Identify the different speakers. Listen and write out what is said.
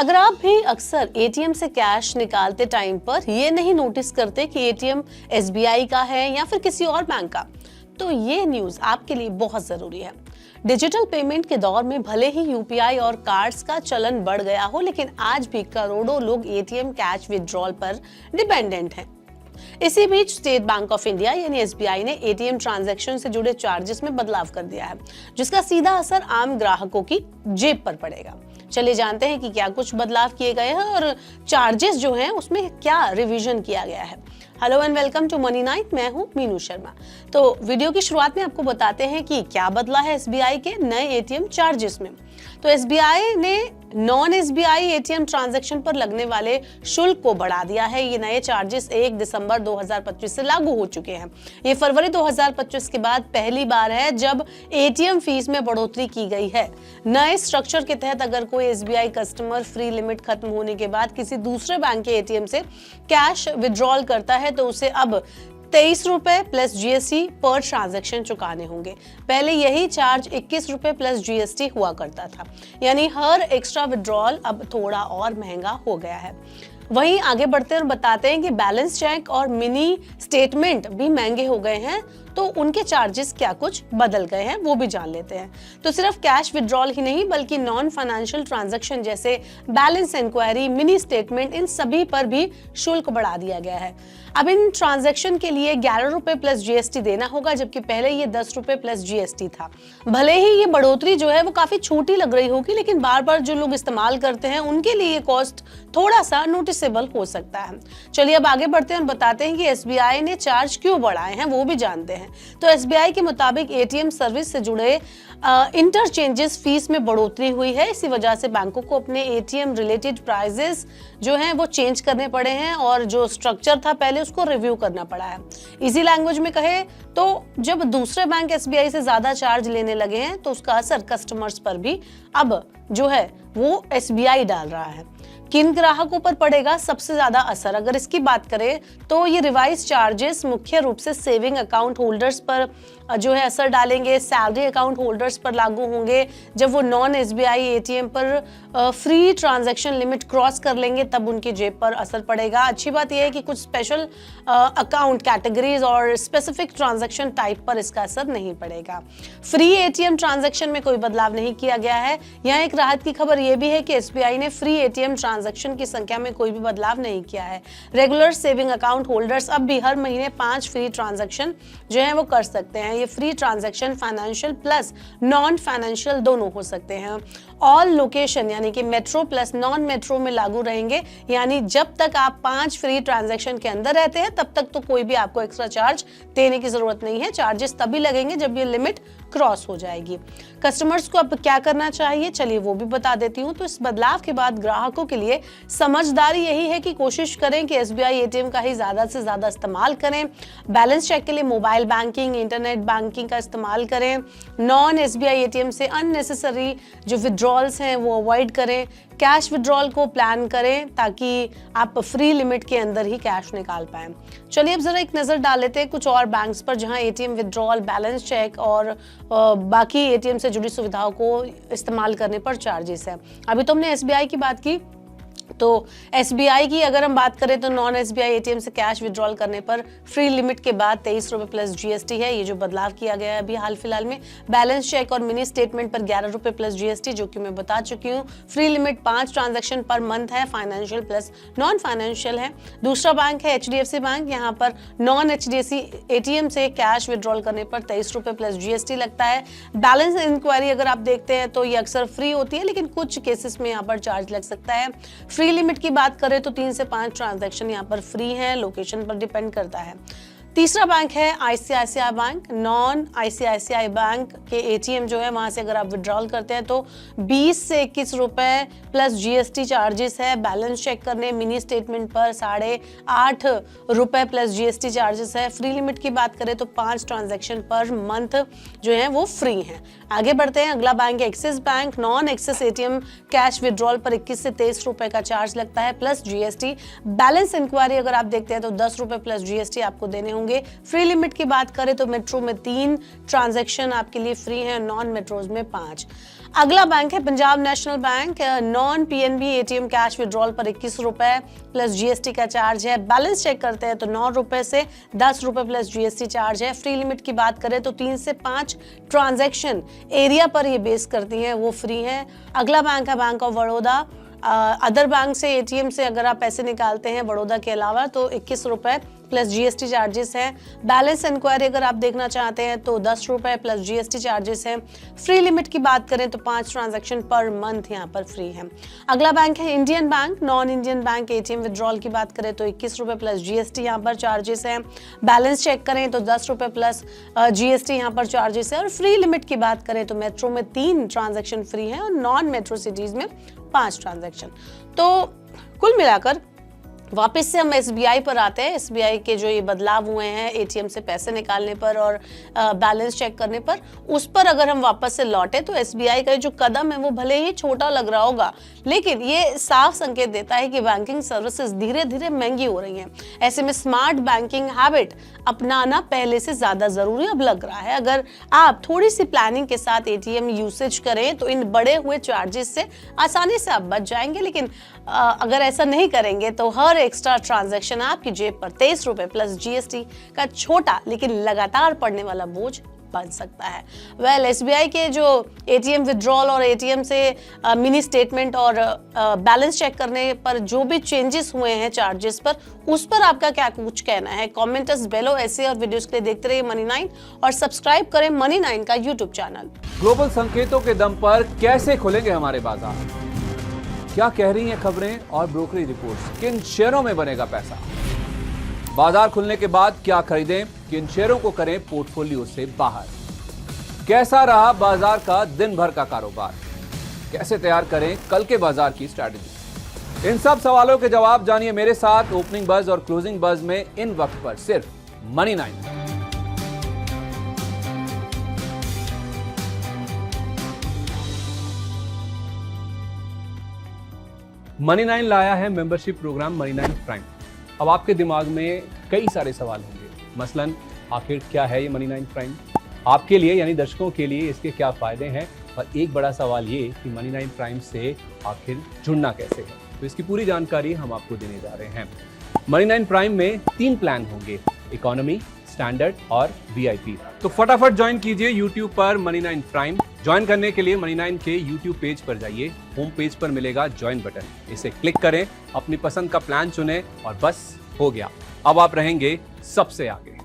Speaker 1: अगर आप भी अक्सर एटीएम से कैश निकालते टाइम पर ये नहीं नोटिस करते कि एटीएम एसबीआई का है या फिर किसी और बैंक का, तो ये न्यूज़ आपके लिए बहुत ज़रूरी है। डिजिटल पेमेंट के दौर में भले ही यूपीआई और कार्ड्स का चलन बढ़ गया हो, लेकिन आज भी करोड़ों लोग एटीएम कैश विड्रॉल पर डिपेंडेंट हैं। इसी बीच स्टेट बैंक ऑफ इंडिया यानी एसबीआई ने एटीएम ट्रांजैक्शन से जुड़े चार्जेस में बदलाव कर दिया है, जिसका सीधा असर आम ग्राहकों की जेब पर पड़ेगा। चलिए जानते हैं कि क्या कुछ बदलाव किए गए हैं और चार्जेस जो हैं उसमें क्या रिवीजन किया गया है। Hello and welcome to money night, मैं हूं मीनू शर्मा। तो वीडियो की शुरुआत में आपको बताते हैं कि क्या बदला है एसबीआई के नए एटीएम चार्जेस में। तो एसबीआई ने नॉन एसबीआई एटीएम ट्रांजैक्शन पर लगने वाले शुल्क को बढ़ा दिया है। ये नए चार्जेस 1 दिसंबर 2025 से लागू हो चुके हैं। ये फरवरी 2025 के बाद पहली बार है जब एटीएम फीस में बढ़ोतरी की गई है। नए स्ट्रक्चर के तहत अगर कोई एसबीआई कस्टमर फ्री लिमिट खत्म होने के बाद किसी दूसरे बैंक के एटीएम से कैश विड्रॉल करता है तो उसे अब 23 रुपए प्लस जीएसटी पर ट्रांजैक्शन चुकाने होंगे। पहले यही चार्ज 21 रुपए प्लस जीएसटी हुआ करता था, यानी हर एक्स्ट्रा विड्रॉल अब थोड़ा और महंगा हो गया है। वहीं आगे बढ़ते हैं और बताते हैं कि बैलेंस चेक और मिनी स्टेटमेंट भी महंगे हो गए हैं, तो उनके चार्जेस क्या कुछ बदल गए हैं वो भी जान लेते हैं। तो सिर्फ कैश विड्रॉल ही नहीं बल्कि नॉन फाइनेंशियल ट्रांजैक्शन जैसे बैलेंस इंक्वायरी, मिनी स्टेटमेंट, इन सभी पर भी शुल्क बढ़ा दिया गया है। अब इन ट्रांजैक्शन के लिए 11 रुपए प्लस जीएसटी देना होगा, जबकि पहले ये 10 रुपए प्लस जीएसटी था। भले ही ये बढ़ोतरी जो है वो काफी छोटी लग रही होगी, लेकिन बार बार जो लोग इस्तेमाल करते हैं उनके लिए ये कॉस्ट थोड़ा सा नोटिसेबल हो सकता है। चलिए अब आगे बढ़ते हैं और बताते हैं कि एसबीआई ने चार्ज क्यों बढ़ाए हैं वो भी जानते हैं। तो एसबीआई के मुताबिक एटीएम सर्विस से जुड़े इंटरचेंजेस फीस में बढ़ोतरी हुई है। इसी वजह से बैंकों को अपने एटीएम रिलेटेड प्राइजेस जो हैं वो चेंज करने पड़े हैं और जो स्ट्रक्चर था पहले उसको रिव्यू करना पड़ा है। इजी लैंग्वेज में कहे तो जब दूसरे बैंक एसबीआई से ज्यादा चार्ज लेने लगे हैं तो उसका असर कस्टमर्स पर भी अब जो है वो एसबीआई डाल रहा है। किन ग्राहकों पर पड़ेगा सबसे ज्यादा असर, अगर इसकी बात करें तो ये रिवाइज चार्जेस मुख्य रूप से सेविंग अकाउंट होल्डर्स पर जो है असर डालेंगे। सैलरी अकाउंट होल्डर्स पर लागू होंगे जब वो नॉन एसबीआई एटीएम पर फ्री ट्रांजैक्शन लिमिट क्रॉस कर लेंगे, तब उनकी जेब पर असर पड़ेगा। अच्छी बात यह है कि कुछ स्पेशल अकाउंट कैटेगरीज और स्पेसिफिक ट्रांजैक्शन टाइप पर इसका असर नहीं पड़ेगा। फ्री एटीएम ट्रांजैक्शन में कोई बदलाव नहीं किया गया है। यहाँ एक राहत की खबर यह भी है कि एसबीआई ने फ्री एटीएम ट्रांजैक्शन की संख्या में कोई भी बदलाव नहीं किया है। रेगुलर सेविंग अकाउंट होल्डर्स अब भी हर महीने 5 फ्री ट्रांजैक्शन जो है वो कर सकते हैं। ये free transaction financial plus non financial दोनों हो सकते हैं। ऑल लोकेशन यानी कि मेट्रो प्लस नॉन मेट्रो में लागू रहेंगे, यानी जब तक आप 5 फ्री ट्रांजैक्शन के अंदर रहते हैं तब तक तो कोई भी आपको एक्स्ट्रा चार्ज देने की जरूरत नहीं है। चार्जेस तभी लगेंगे जब ये लिमिट क्रॉस हो जाएगी। कस्टमर्स को अब क्या करना चाहिए, चलिए वो भी बता देती हूँ। तो इस बदलाव के बाद ग्राहकों के लिए समझदारी यही है कि कोशिश करें कि एसबीआई एटीएम का ही ज्यादा से ज्यादा इस्तेमाल करें। बैलेंस चेक के लिए मोबाइल बैंकिंग, इंटरनेट बैंकिंग का इस्तेमाल करें। नॉन एसबीआई एटीएम से अननेसेसरी जो विड्रॉल्स हैं वो अवॉइड करें। कैश विड्रॉल को प्लान करें ताकि आप फ्री लिमिट के अंदर ही कैश निकाल पाएं। चलिए अब जरा एक नजर डाल लेते हैं कुछ और बैंक्स पर जहां एटीएम विड्रॉल, बैलेंस चेक और बाकी एटीएम से जुड़ी सुविधाओं को इस्तेमाल करने पर चार्जेस है। अभी तो हमने एसबीआई की बात की, तो एसबीआई की अगर हम बात करें तो नॉन एसबीआई एटीएम से कैश विड्रॉल करने पर फ्री लिमिट के बाद 23 रुपए प्लस जीएसटी है। ये जो बदलाव किया गया है अभी हाल फिलहाल में। बैलेंस चेक और मिनी स्टेटमेंट पर 11 रुपए प्लस जीएसटी, जो कि मैं बता चुकी हूँ। Free limit 5 transaction per month है, फाइनेंशियल प्लस नॉन फाइनेंशियल है। दूसरा बैंक है एचडीएफसी बैंक, यहाँ पर नॉन एचडीएफसी एटीएम से कैश विड्रॉल करने पर 23 रुपए प्लस जीएसटी लगता है। बैलेंस इंक्वायरी अगर आप देखते हैं तो ये अक्सर फ्री होती है, लेकिन कुछ केसेस में यहाँ पर चार्ज लग सकता है। फ्री लिमिट की बात करें तो 3 से 5 ट्रांजैक्शन यहाँ पर फ्री है, लोकेशन पर डिपेंड करता है। तीसरा बैंक है ICICI bank. Non ICICI bank के एटीएम जो है वहां से अगर आप विड्रॉल करते हैं तो 20 से 21 रुपए प्लस जीएसटी चार्जेस है। बैलेंस चेक करने मिनी स्टेटमेंट पर 8.5 रुपए प्लस जीएसटी चार्जेस है। फ्री लिमिट की बात करें तो 5 ट्रांजैक्शन पर मंथ जो है वो फ्री है। आगे बढ़ते हैं, अगला बैंक है axis bank. Non axis ATM cash withdrawal पर 21 से 23 रुपए का चार्ज लगता है प्लस जीएसटी। बैलेंस इंक्वायरी अगर आप देखते हैं तो 10 रुपए प्लस जीएसटी आपको देने होंगे। होंगे। फ्री लिमिट की बात करें तो मेट्रो में 3 ट्रांजैक्शन आपके लिए फ्री हैं, नॉन मेट्रोज में 5। अगला बैंक है Punjab national bank. Non PNB ATM cash withdrawal पर 21 रुपए प्लस जीएसटी का चार्ज है। बैलेंस चेक करते हैं तो 9 रुपए से 10 रुपए प्लस जीएसटी चार्ज है। फ्री लिमिट की बात करें तो 3 से 5 ट्रांजैक्शन एरिया पर ये बेस करती हैं, वो फ्री है। अगला बैंक है bank of Baroda. Other bank से एटीएम से अगर आप पैसे निकालते हैं बड़ौदा के अलावा तो 21 रुपए प्लस जीएसटी चार्जेस हैं। बैलेंस इंक्वायरी अगर आप देखना चाहते हैं तो 10 रुपए प्लस जीएसटी चार्जेस हैं। फ्री लिमिट की बात करें तो 5 ट्रांजैक्शन पर मंथ यहाँ पर फ्री है। अगला बैंक है Indian bank. Non Indian bank ATM withdrawal की बात करें तो 21 रुपए प्लस जीएसटी यहाँ पर चार्जेस हैं। बैलेंस चेक करें तो 10 रुपए प्लस जीएसटी यहाँ पर चार्जेस है। और फ्री लिमिट की बात करें तो मेट्रो में 3 ट्रांजैक्शन फ्री है और नॉन मेट्रो सिटीज में 5 ट्रांजैक्शन। तो कुल मिलाकर वापस से हम एसबीआई पर आते हैं। एसबीआई के जो ये बदलाव हुए हैं एटीएम से पैसे निकालने पर और बैलेंस चेक करने पर, उस पर अगर हम वापस से लौटे तो एसबीआई का जो कदम है वो भले ही छोटा लग रहा होगा, लेकिन ये साफ संकेत देता है कि बैंकिंग सर्विसेज धीरे धीरे महंगी हो रही हैं। ऐसे में स्मार्ट बैंकिंग हैबिट अपनाना पहले से ज्यादा जरूरी अब लग रहा है। अगर आप थोड़ी सी प्लानिंग के साथ एटीएम यूसेज करें तो इन बढ़े हुए चार्जेस से आसानी से आप बच जाएंगे, लेकिन अगर ऐसा नहीं करेंगे तो हर एक्स्ट्रा ट्रांजैक्शन आपकी जेब पर 23 रुपए प्लस जीएसटी का छोटा लेकिन लगातार पड़ने वाला बोझ बन सकता है। एसबीआई के जो एटीएम विड्रॉल और एटीएम से मिनी स्टेटमेंट और बैलेंस चेक करने पर जो भी चेंजेस हुए हैं चार्जेस पर, उस पर आपका क्या कुछ कहना है? कमेंट्स बेलो। ऐसे और वीडियोस के लिए देखते रहिए मनी 9 और सब्सक्राइब करें मनी 9 का यूट्यूब चैनल।
Speaker 2: ग्लोबल संकेतों के दम पर कैसे खुलेंगे हमारे बाजार? क्या कह रही हैं खबरें और ब्रोकरी रिपोर्ट्स? किन शेयरों में बनेगा पैसा? बाजार खुलने के बाद क्या खरीदें? किन शेयरों को करें पोर्टफोलियो से बाहर? कैसा रहा बाजार का दिन भर का कारोबार? कैसे तैयार करें कल के बाजार की स्ट्रैटेजी? इन सब सवालों के जवाब जानिए मेरे साथ ओपनिंग बज और क्लोजिंग बज में इन वक्त पर सिर्फ मनी 9। मनी 9 लाया है मेंबरशिप प्रोग्राम मनी 9 प्राइम। अब आपके दिमाग में कई सारे सवाल होंगे, मसलन आखिर क्या है ये मनी 9 प्राइम? आपके लिए यानी दर्शकों के लिए इसके क्या फायदे हैं? और एक बड़ा सवाल ये कि मनी 9 प्राइम से आखिर जुड़ना कैसे है? तो इसकी पूरी जानकारी हम आपको देने जा रहे हैं। मनी 9 प्राइम में 3 प्लान होंगे, इकोनॉमी, स्टैंडर्ड और वीआईपी। तो फटाफट ज्वाइन कीजिए यूट्यूब पर मनी 9 प्राइम। ज्वाइन करने के लिए मनी 9 के यूट्यूब पेज पर जाइए। होम पेज पर मिलेगा ज्वाइन बटन, इसे क्लिक करें, अपनी पसंद का प्लान चुनें और बस हो गया। अब आप रहेंगे सबसे आगे।